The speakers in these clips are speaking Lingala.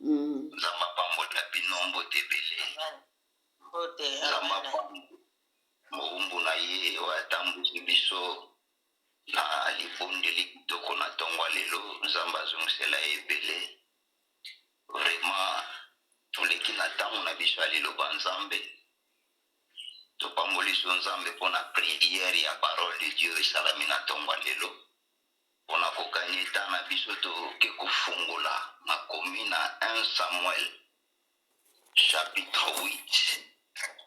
Nzamba pambola binombo tebele. Nzamba pambo moumbu na ye watambuzi biso na libondeli kitoko na tongwa lelo. Nzamba zungsela ebele. Vraiment tuleki na tamu na biso aliloba Nzambe. Topamboli so Nzambe pona prière ya parole de Dieu esalami na tongwa lelo. Pona kokanye tana biso toke kufungula makomi na 1 Samuel chapitre 8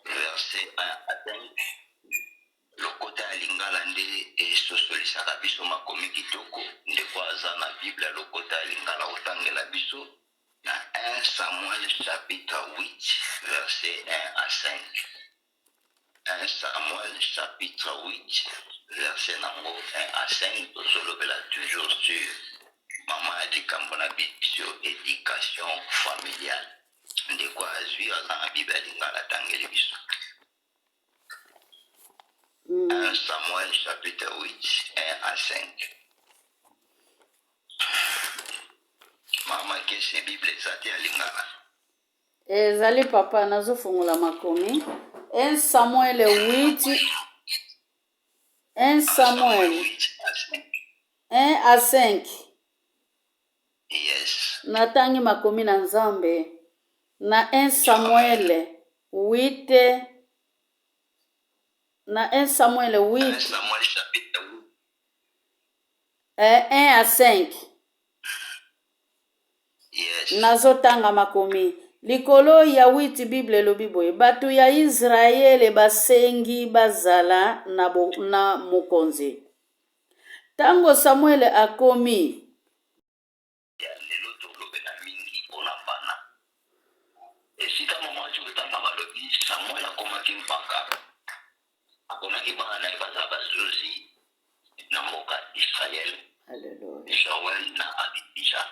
verset 1 à 5. Lokota ya lingala nde esosolisaka biso makomi kitoko nde kwa aza na Bible lokota ya lingala otangela biso na 1 Samuel chapitre 8 verset 1 à 5. 1 Samuel chapitre 8 verset nango 1 à 5. Tozolobela toujours sur maman ya likambo na biso éducation familiale nde kwa azwi aza na Bible lingala tangeli biso. 1 Samuel chapitre 8 1 à 5. Mama kese Bible zati ya lingala. Ezali papa nazofungula makomi. 1 Samuel 8 1 Samuel 1 à 5. Yes. Natangi makomi na Nzambe. Na 1 Samuel 8 na 1 Samuel 8 1 Samuel chapitre 1 à 5. Yes. Nazotanga makomi. Likolo ya 8 Bible elobi boye. Batu ya Israele basengi bazala na mokonzi. Tango Samuel akomi. Lelo tolobela mingi pona bana. Esika mama chutanga balobi Samuel akomaki mpaka. Akomaki bana na baza bazuzi na mboka Israel. Hallelujah. Joel na Abijah.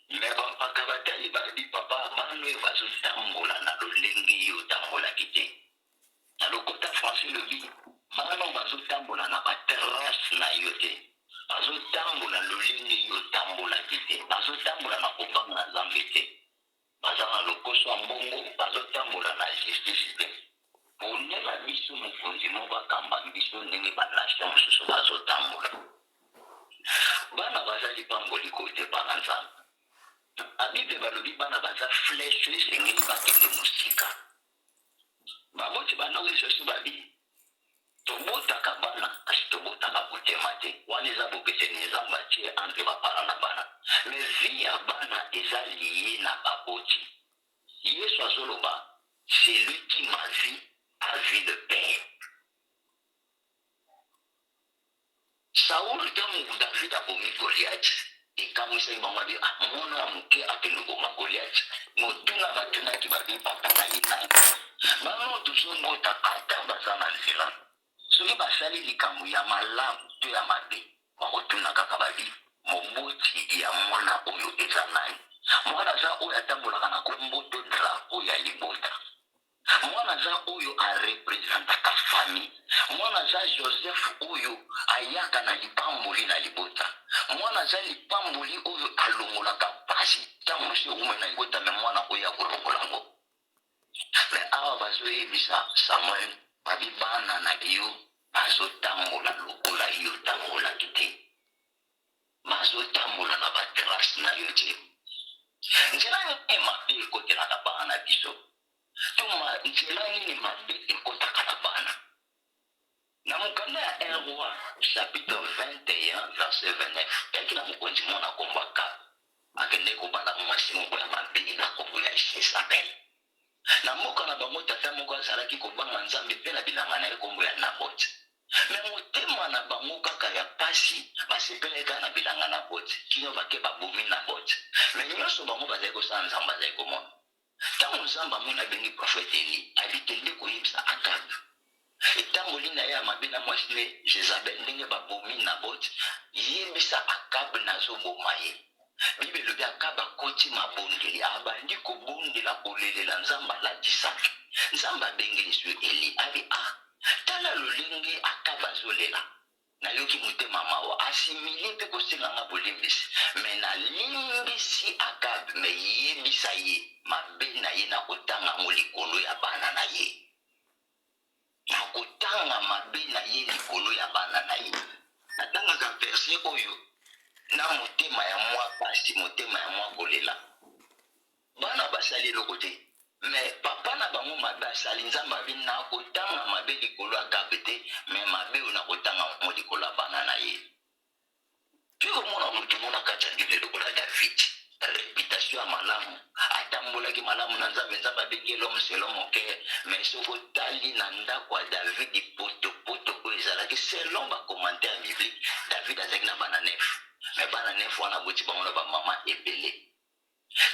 Mais mpaka batali babi papa mano bazotambola na lolengi yo tambola kite. Na lokota français lobi mano bazotambola na baterrasse na yo te. Bazotambola lolengi yo tambola kite. Bazotambola na kobanga na Nzambe te. Bazana lokoso mbongo bazotambola na justice te. Ponela biso mokonzi mo bakamba biso ndenge banation mosusu bazotambola. Bana bazali pamboli kote bana Nzambe. Abibe balobi bana baza flèche esengeli bakende mosika. Baboti bana wesosi babi. Tobotaka bana kasi tobotaka kotema te. Wana eza bopeseni Nzambe atie entre bapara na bana. Mais vie ya bana eza lié na baboti. Yesu azoloba celui qui m'a vu a vu le Père. Saul tangu David abomi Goliath. Ekamwisa ibanga bi mwana muke akeluboma Goliath. Motuna batuna kibabi papa na ina. Bano tuzongota ata bazana nzela. Soki basali likambo ya malamu to ya mabe. Bakotuna kaka babi moboti ya mwana oyo eza nani. Mwana za oyo atambolaka na kombo to drapeau ya libota. Mwana za oyo a representaka famille. Mwana za Joseph oyo ayaka na lipamboli na libota. Mwana za lipamboli oyo alongolaka pasi. Tamusi ume na libota me mwana oyo akolongolango. Me awa bazoyebisa Samuel babibana na yo bazotambola lokola yo tambola kite. Bazotambola na baterasi na yo te. Nzela ni mabe ekotela na bana biso. Tuma nzela ni mabe ekotaka na bana. Na mukanda ya 1 Roi chapitre 21 verset 29. Eki na mukonzi mona kombaka. Akende kobala mwasi moko ya mabe na kombo ya Isabel. Na mboka na bango tata moko azalaki kobanga Nzambe pe na bilanga na kombo ya Nabot. Me motema na bango kaka ya pasi basepeleka na bilanga na Nabot. Kino bake babomi Nabot. Me nyonso bango bazali kosala Nzambe azali komona. Tango Nzambe amona bengi prophète Eli abikende koyebisa Akab. Etango lina ya mabe na mwasi ne Jezabel ndenge babomi Nabot yebisa Akab nazoboma ye. Bible lobi Akab akoti mabondeli abandi kobondela kolelela Nzambe alatisaka. Nzambe abengeli sur Eli abi tala lolengi Akab azolela. nayoki motema mawa asimile mpe kosenganga bolimbisi me nalimbisi Akabe me yebisa ye mabe na ye na kotanga ngo likolo ya bana na ye na kotanga mabe na ye likolo ya bana na ye natangaka verse oyo na motema ya mwa pasi motema ya mwa kolela bana basali eloko te me papa na bango mabe asali nzambe abi na kotanga mabe likolo Akabe te me mabe oyo na kotanga ngo likolo ya bana na ye mpe omona motu mona kati ya bibele lokola David reputation ya malamu atambolaki malamu na nzambe nzambe abengi l'homme selon mon cœur me soki otali na ndako ya David potopoto oyo ezalaki selon bacommentaire biblique David azalaki na bana 9 me bana 9 wana boti bango na bamama ebele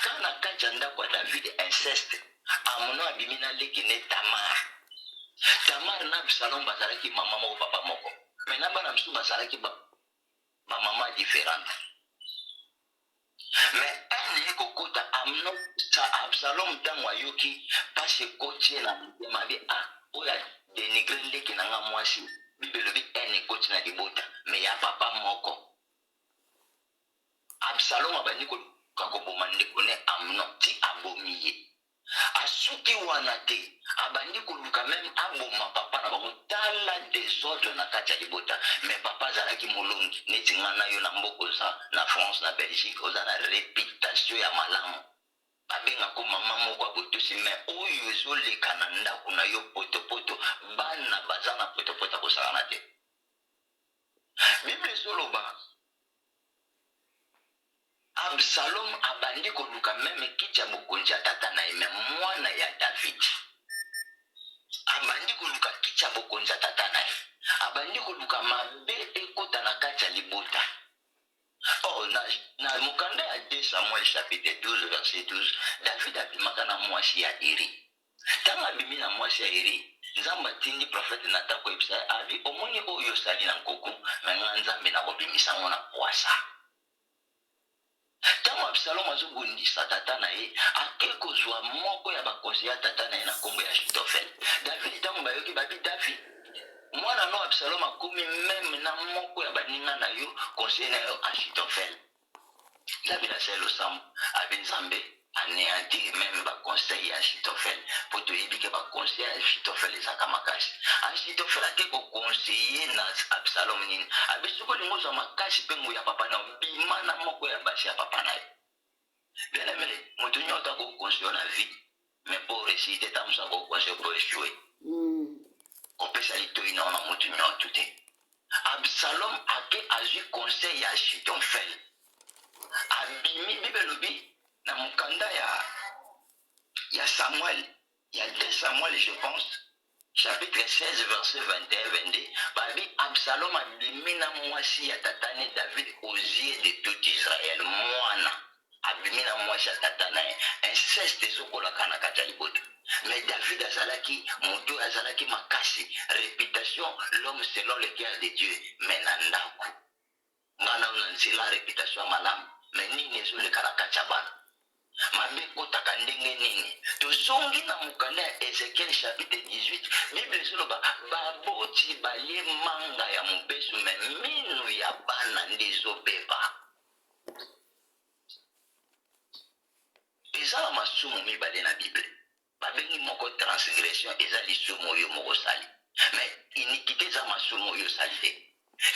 kana na kati ya ndako ya David inceste Amnon abimi na leki ne Tamar na Absalom bazalaki mama moko papa moko me na bana mosusu bazalaki bamama différente mais ane kokota Amnon sa Absalom ntango ayoki pasi ekotie na motema abi oyo adenigre leki na nga mwasi bibele elobi ane ekoti na libota me ya papa moko Absalom abandi koluka koboma ndeko ne Amnon ti abomi ye asuki wana te abandi koluka meme aboma papa na bango tala desordre na kati ya libota me papa azalaki molongi neti nga na yo na mboka oza na France na Belgique oza na reputation ya malamu babengako mama moko abotosi me oyo ezoleka na ndako na yo potopoto bana baza na potopoto akosangana te Bible ezoloba Absalom abandi koluka meme kiti ya bokonzi ya tata na ye me mwana ya David abandi koluka kiti ya bokonzi ya tata na ye abandi koluka mabe ekota na kati ya libota na mokanda ya 2 Samuel chapitre 12 verset 12 David abimaka na mwasi ya Iri ntango abimi na mwasi ya Iri nzambe atindi profete Natan koyebisa abi omoni oyo osali na nkoko me nga nzambe nakobimisa ngo na poasa ntango Absalom azobundisa tata na ye ake kozwa moko ya bakonseil ya tata na ye na nkombo ya Achitofele David ntango bayoki babi David mwana no Absalom akomi meme na moko ya baninga na yo conseil na yo Achitofele David asali losambo abi nzambe anéantir meme baconseil ya Achitofele po toyebi ke baconseil ya Achitofele ezaka makasi Achitofele ake kokonseye na Absalom nini abi soki olingi ozwa makasi mpe nguya ya papa na yo bima na moko ya basi ya papa na yo bien aimé moto nyonso akokonseye na vie mais po réussite ta mosu akokonseye po échouer kopesa litoi na ona moto nyonso te Absalom ake azwi conseil ya Achitofele abimi Bible elobi na mokanda ya Samuel ya 2 Samuel je pense chapitre 16 verset 21-22 babi Absalom abimi na mwasi ya tatane David aux yeux de tout Israël mwana abimi na mwasi ya tatana ye inceste ezokolaka na kati ya libota mais David azalaki moto azalaki makasi réputation l'homme selon le cœur de Dieu mais na ndako ngana na nzela réputation ya malamu mais nini ezoleka na kati ya bana mabe kotaka ndenge nini tozongi na mokanda ya Ezekiel chapitre 18 Bible ezoloba baboti balie manga ya mobesu me minu ya bana nde ezobeba ezala masumu mibale na Bible babengi moko transgression eza lisumu oyo moko sali mais iniquité eza masumu oyo sali te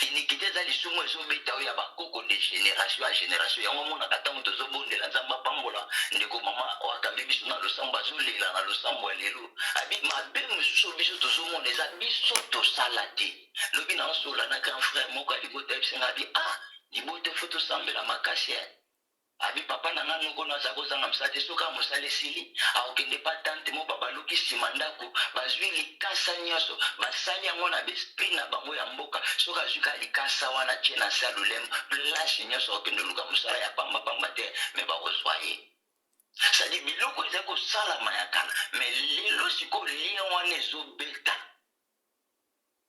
iniquité eza lisumu ezobeta oyo ya bakoko de génération ya génération yango monaka ntango tozobondela nzambe apambola ndeko mama oakambi biso na losambo azolela na losambo ya lelo abi mabe mosusu biso tozomona eza biso tosala te lobi na osola na grand frère moko ya libota yebisenga abi libota fo tosambela makasi abi papa na nga noko naza kozanga mosala te soki mosala esili akokende pa tante mo babaluki nsima ndako bazwi likasa nyonso basali yango na besprit na bango ya mboka soki azwika likasa wana tie na se ya lolemo place nyonso akokende luka mosala ya pambapamba te me bakozwa ye sadi biloko eza kosalama ya kala me lelo sikoyo lie wana ezobeta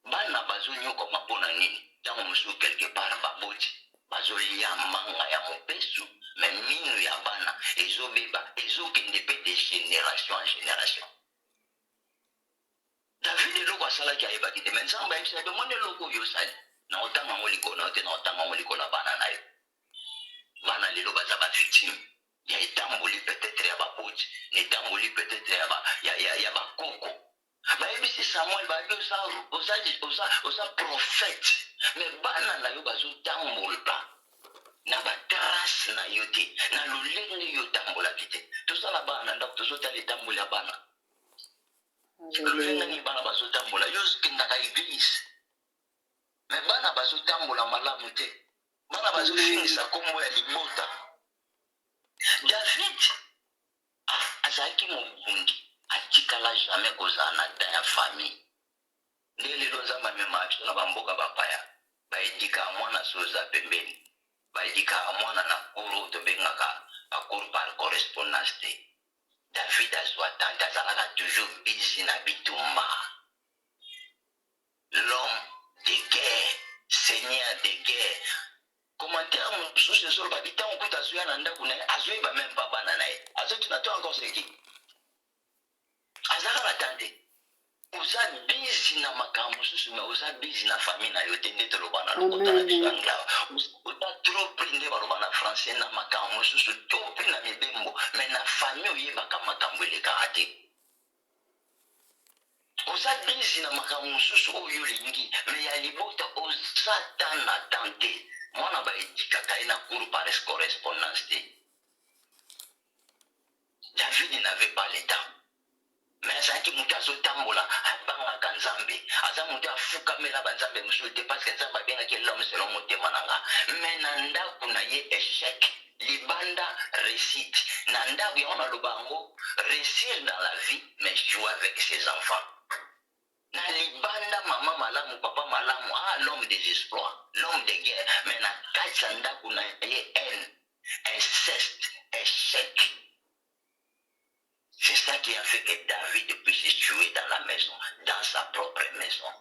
bana bazonyokoma mpo na nini ntango mosusu quelque part baboti bazolia manga ya mobesu me minu ya bana ezobeba ezokende mpe de génération en génération David eloko asalaki ayebaki te me nzambe ayebisaki omoni eloko oyo osali na otanga ngo likolo te na otanga ngo likolo bana na yo bana lelo baza ba victime ya etamboli peut-être ya baboti na etamboli peut-être ya bakoko bayebisi Samuel babi oza prophète mais bana na yo bazotambola na batrace na yo te na lolenge yo tambolaki te tozala bana ndako tozotala etamboli ya bana lolenge ni bana bazotambola yo okendaka eglise mais bana bazotambola malamu te bana bazofingisa kombo ya libota. David azalaki mobungi atikala jamais kozala na ta ya famille nde lelo nzambe amema biso na bamboka bapaya baedika mwana soza pembeni baedika mwana na kuru tobengaka bakuru par correspondance te. David azwa tante azalaka toujours busy na bitumba, l'homme de guerre, seigneur de guerre. Commentaire mosusu ezolo babi ntango kuta azoya na ndako na ye azoyeba meme pa bana na ye azotuna to encore seki azalaka na tante oza busy na makambo mosusu me oza busy na famille na yo te nde toloba na lokota na biso anglawa oza trop pris nde baloba na français na makambo mosusu to pris na mibembo me na famille oyebaka makambo elekaka te oza busy na makambo mosusu oyo olingi me ya libota oza ta na tante mwana baedikaka ye na cour par correspondance te. David n'avait pas le temps mais azalaki moto azotambola abangaka nzambe aza moto afukamela banzambe mosusu te parce que nzambe abengaki l'homme selon motema na nga mais na ndako na ye échec libanda réussite na ndako yango naloba yango réussir dans la vie mais jouer avec ses enfants na libanda mama malamu papa malamu l'homme des exploits l'homme de guerre mais na kati ya ndako na ye haine inceste échec. C'est ça qui a fait que David puisse tuer dans la maison, dans sa propre maison.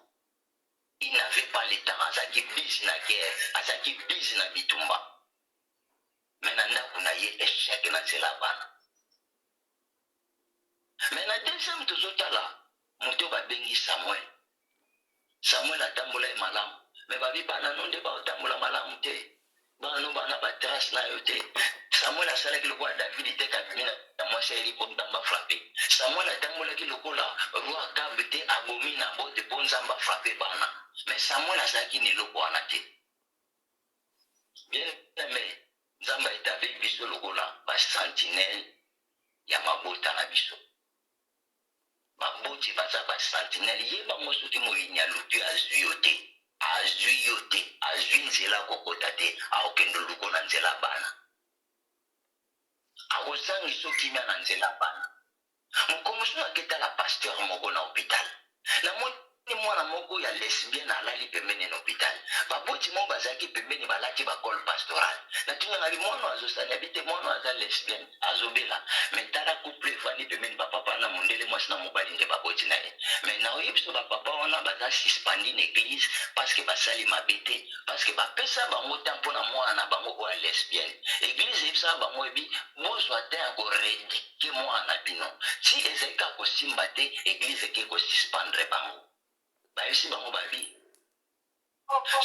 Il n'avait pas le temps. Azaki busy na guerre, azaki busy na bitumba. Maintenant, on a eu échec na zelabana. Maintenant, deuxième tozotala, muto ba bengi Samuel. Samuel a tambola malamu. Mais babi bana nonde ba tambola malamu te. Bana bana ba trace na yote. Samuel asalaki lokola David te kabimina na mwasi ya Yeriko ndamba frappé. Samuel atambolaki lokola roi Akabe te abomi na bote po nzambe frappé bana. Mais Samuel asalaki ni loko wana te. Bien aimé, nzambe etabe biso lokola ba sentinelle ya mabota na biso. Baboti baza ba sentinelle yeba mosuki moyinya lutu azwi yo te. Azwi yo te, azwi nzela kokota te, aokendo lokola nzela bana. Akozangi soki mia na nzela bana. Mokomosu aketa la pasteur moko na hôpital. Na moni mwana moko ya lesbienne alali pembeni na hôpital. Baboti mo bazaki pembeni balati ba col pastoral. Na tunga ngali mwana azosanya bite mwana aza lesbienne azobela. Metara couple fani pembeni ba papa na mondele mwasi na mobali nde baboti na ye. Mais na oyebiso ba papa wana baza suspendé na église parce que basali mabete parce que bapesa bango tempo na mwana bango ko lesbienne. Église ebisa bango ebi bozwa te ko redike mwana bino. Si ezeka ko simba te église ke ko suspendre bango. Ba esi bango babi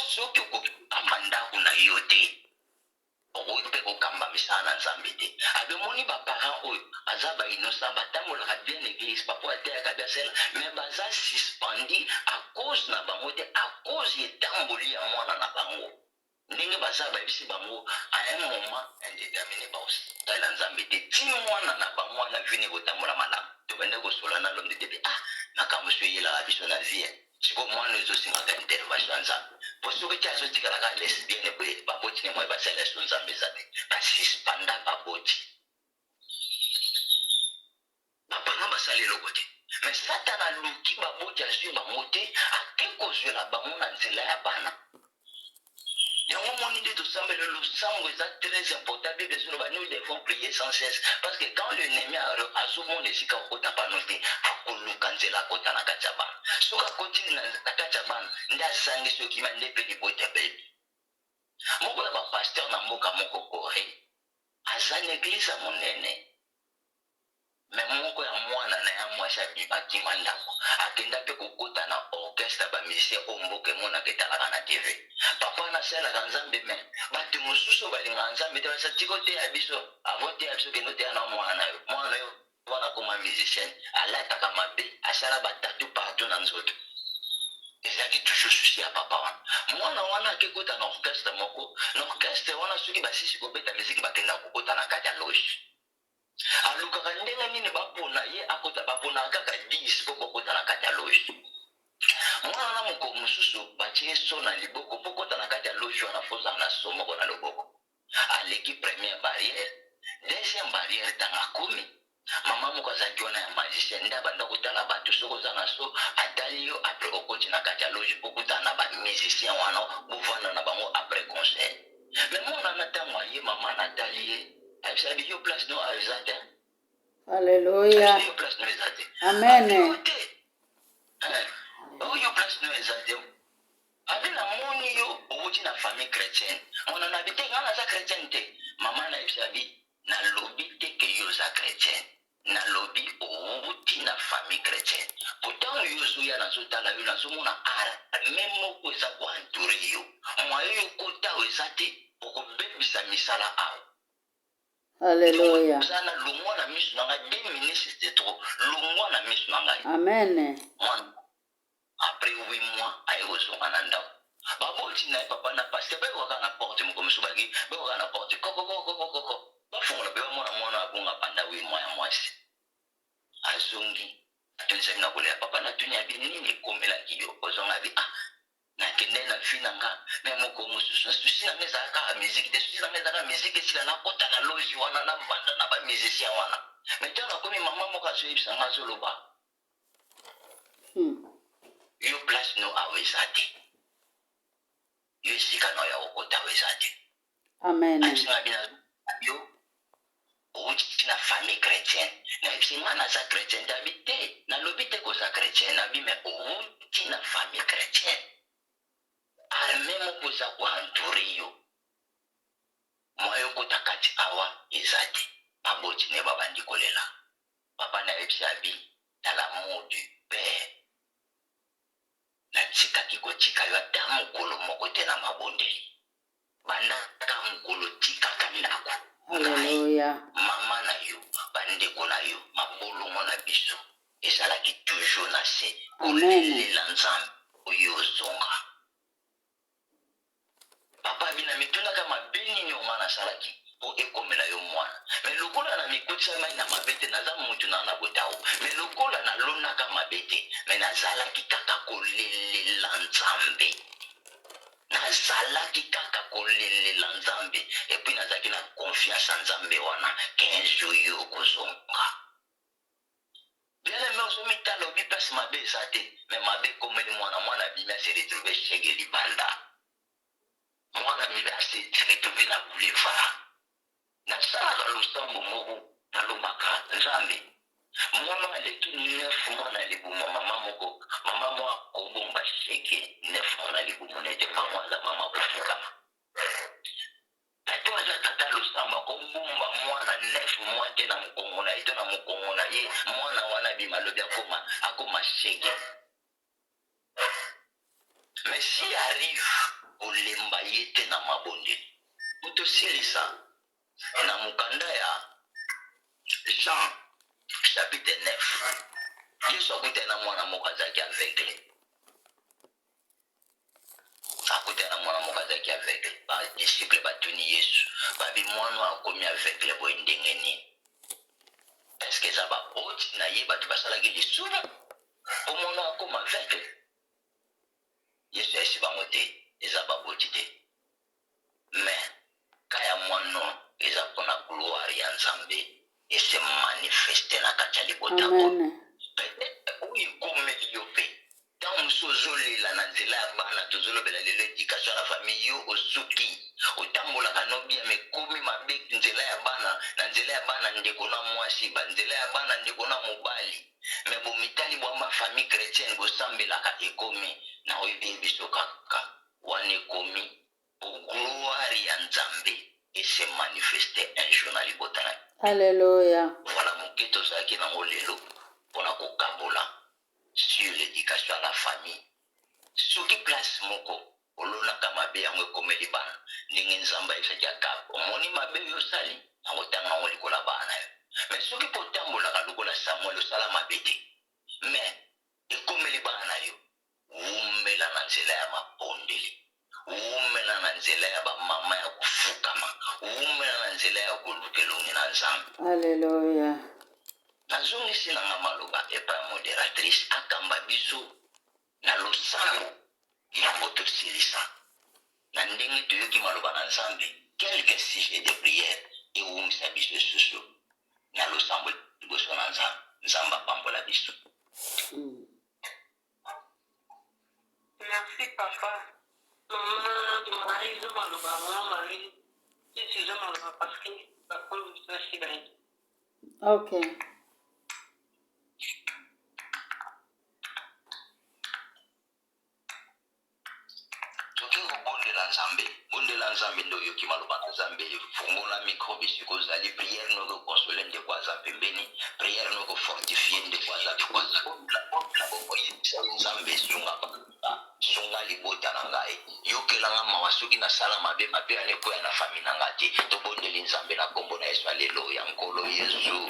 soki okokamba kuna yo te okope kokamba misana nzambe te abemoni baparent oyo aza bainosa batambolaka bien église papo ateyaka biasela mais baza suspendi à cause na bango te à cause etamboli ya mwana na bango ndenge baza bayebisi bango à un moment indéterminé baosala nzambe te ti mwana na bango wana vini kotambola malamu tobende kosola na lomde te makambo so eyelaka biso na vie siko mwana ezosingaka intervention nzambe po soki ti azotikalaka lesbienne boye baboti ne moye basala so nzambe eza te basuspanda baboti bapanga basali eloko te mais satana aluki baboti azwi bango te ake kozwela bango na nzela ya bana yango moni nde tosambela losambo eza très important bible ezonoba nous devons prier sans cesse parce que quand l'ennemi azomona esika okota pano te akoluka nzela akota na kati ya bana soki akoti na kati ya bana nde asangi soki ma nde mpe libota bebi moko ya bapaster na mboka moko kore aza na eglise ya monene me moko ya mwana na ya mwasi mwasi abima ndako akenda mpe kokota na orchestre bamusicien omboka emonaka etalaka na tv. Papa nasalaka nzambe me bato mosusu balinga nzambe te basa tiko te ya biso avo te ya biso kendo te ya na mwana yo wana koma musicien alataka mabe asala batatu partout na nzoto. Ezalaki toujours susi ya papa wana. Mwana wana akekota na orchestre moko na orchestre wana soki basisi kobeta miziki bakenda kokota na kati ya loge. Alukaka ndenge nini bapona ye akota bapona kaka 10 po kokota na kati ya loge. Mwana na moko mosusu batie so na liboko po kota na kati ya loge wana foza na so moko na loboko. Aleki première barrière, deuxième barrière tanga komi. Mama moko azaki wana ya magicien nda banda kotala bato soko za na so atali yo après okoti na kati ya loge okuta na ba musicien wana bovanda na bango après concert. Mais mwana na ntango ye mama natali ye abisabi yo place no azate. Alléluia. Yo place no azate. Amen. Yo place no azate. Abina moni yo owuti na famille chrétienne. Mwana na bite ngana za chrétienne te. Mama na abisabi na lobby te ke yo za chrétienne. Na lobby owuti na famille chrétienne. Pourtant yo zuya na zotala yo na zomona ara même moko eza ko entouré yo. Mwa yo kota ozate okobebisa misala awo. Alléluia. Amen. Après 8 mois, aïe au son ananda. Baboti na papa na pasteur be waka na porte mo komisu bagi be waka na porte koko. Ba fonga be mwana abunga panda 8 mois ya mwasi. Azungi. Atunse na kule papa na tunya bi nini komela kiyo ozonga bi na kende na fina nga memo ko mususu susi na meza ka musique de susi na meza ka musique sila na kota na loge wana na banda na ba musicien wana metana komi mama moka so ibisa nga zoloba yo place no awezate yo sika no ya okota awezate. Amen. Yo uchi na famille chrétienne na ibisa na za chrétien d'habiter na lobite ko za chrétien na bime uchi na famille chrétienne armemo kuza kuhanturi yo moyo kutakati awa izati aboti ne baba ndikolela papa na ebisabi dans l'amour du père na tsika kiko tsika yo damu kolo moko te na mabondeli banda damu kolo tika kandako. Alléluia. Mama na yo bandeko na yo mabolo mona biso ezalaki toujours na se kolelela nzambe oyo zonga. Papa bina mituna kama beni nyoma na salaki po ekomela yo mwana. Me lokola na mikutisa mai na mabete na za mutu na na botao. Me lokola na lona kama bete me na zalaki kaka kolelela nzambe. Na zalaki kaka kolelela nzambe et puis na zaki na confiance en nzambe wana 15 yo kozonga. Bien me osomita lobi pasi mabe zate me mabe komeli mwana bimia se retrouver chez Libanda. Mwana mila se retrouver na boulevard. Na sala lusambo moko na lomaka nzambe. Mwana aleki 9 mwana libumo mama moko. Mama mwa kobomba sheke 9 mwana libumo nete mwana mama kufuka. Tato aza tata lusambo kobomba mwana 9 mwana te na mkongo na ito na mkongo na ye. Mwana wana bimalobi akoma sheke. Mais si arrive olemba yete na mabonde muto silisa na mukanda ya Jean chapitre 9 Yesu akute na mwana moka zaki aveugle ba disciple batuni Yesu babi mwana akomi aveugle boy ndenge nini est-ce que ça va oti na ye batu basalaki lisumu po mwana akoma aveugle Yesu esi bango te eza baboti te mais kaya mwana eza pona gloire ya nzambe ese manifeste na kati ya libota oyo ekomeli yo mpe ntango mosu ozolela na nzela ya bana tozolobela lelo éducation na famille yo osuki otambolaka nobia mekomi mabe nzela ya bana na nzela ya bana ndeko na mwasi banzela ya bana ndeko na mobali me bomitali bwa mafamille chrétienne bosambelaka ekomi na oyebi biso kaka wana ekomi gloire ya nzambe ese manifeste un jour na libota na. Alléluia. Voilà moke tozalaki nango lelo pour la kokabola sur l'éducation à la famille. Ce qui place moko, olona kama be yango komeli bana, ndenge nzamba ifeja kapo. Moni mabe yo sali, angotanga ngoli kola bana yo. Mais ce qui potambola kalukola Samuel osala mabete. Mais ekomeli bana yo, umela na nzela ya mapondeli. Umela na nzela ya bamama ya kufukama. Umela na nzela ya kulukelungi na nzambe. Hallelujah. Nazongisi na maloba epa moderatrice akamba biso na losango ya motosilisa. Na ndenge toyoki maloba na nzambe, quelques sujets de prière ewumisa biso susu. Na losango liboso na nzambe, nzamba pambola biso. Merci papa. Maman, Marie, je m'en vais, maman, Marie. Je m'en vais parce que papa, je suis bien. Okay. Bonde la nzambe ndo yoki maloba na nzambe fungola mikro bisiko zali prière no ko consoler nde kwa za pembeni prière no ko fortifier nde kwa za la bongo nzambe sunga libota na ngai yokela nga mawasuki na sala mabe ane ko na famille na ngati to bonde li nzambe na kombo na Yesu haleluya nkolo Yesu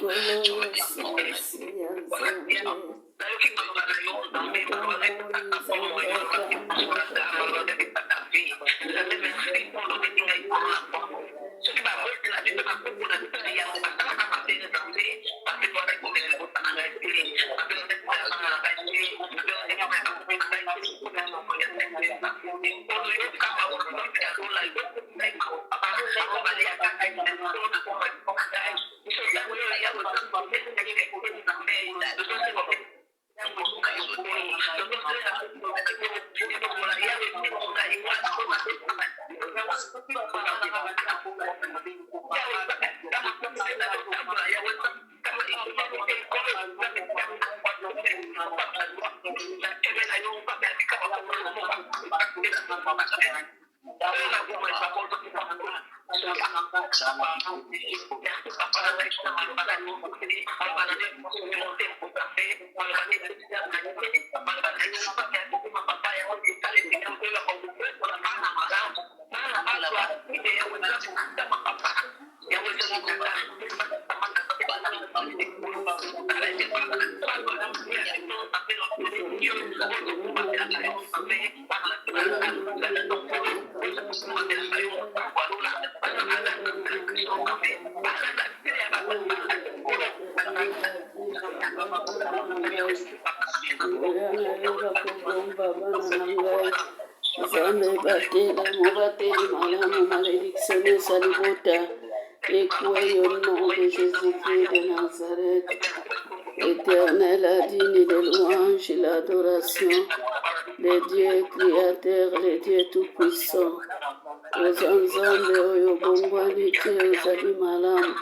Malédiction salibota, écouez au nom de Jésus-Christ de Nazareth. Éternel, a digne de louange et l'adoration, le Dieu créateur, le Dieu tout-puissant. Aux ensembles, aux bongwanite, aux alimalam,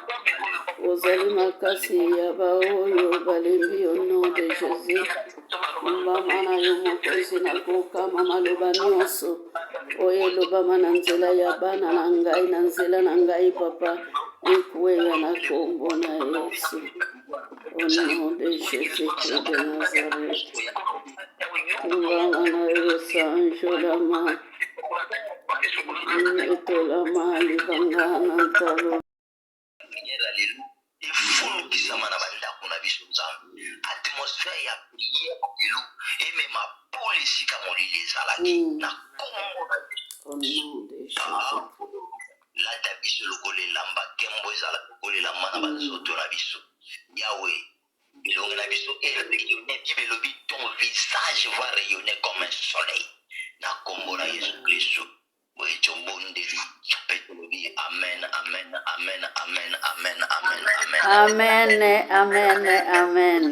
aux alimakasi, yabaoyo, balembi au nom de Jésus. Mbamana yomokozi na koka mama loba nyonso oyo elobama na nzela ya bana na ngai na nzela na ngai papa ekweya na kombo na Yesu au nom de Jésus-Christ de Nazareth. Mbamana yosanjolama etolama libangana ntalo atmosphère ya prière elu et même ma police comme les alaki na kongo na au nom de Jésus. La tabiso lokole lamba kembo ezala lokole la mana bazoto na biso Yahweh bilongo na biso rayonner bibelobi ton visage va rayonner comme un soleil na kombo na Jésus Christ. Oui, amen, amen, amen, amen, amen, amen, amen. Amen, amen, amen.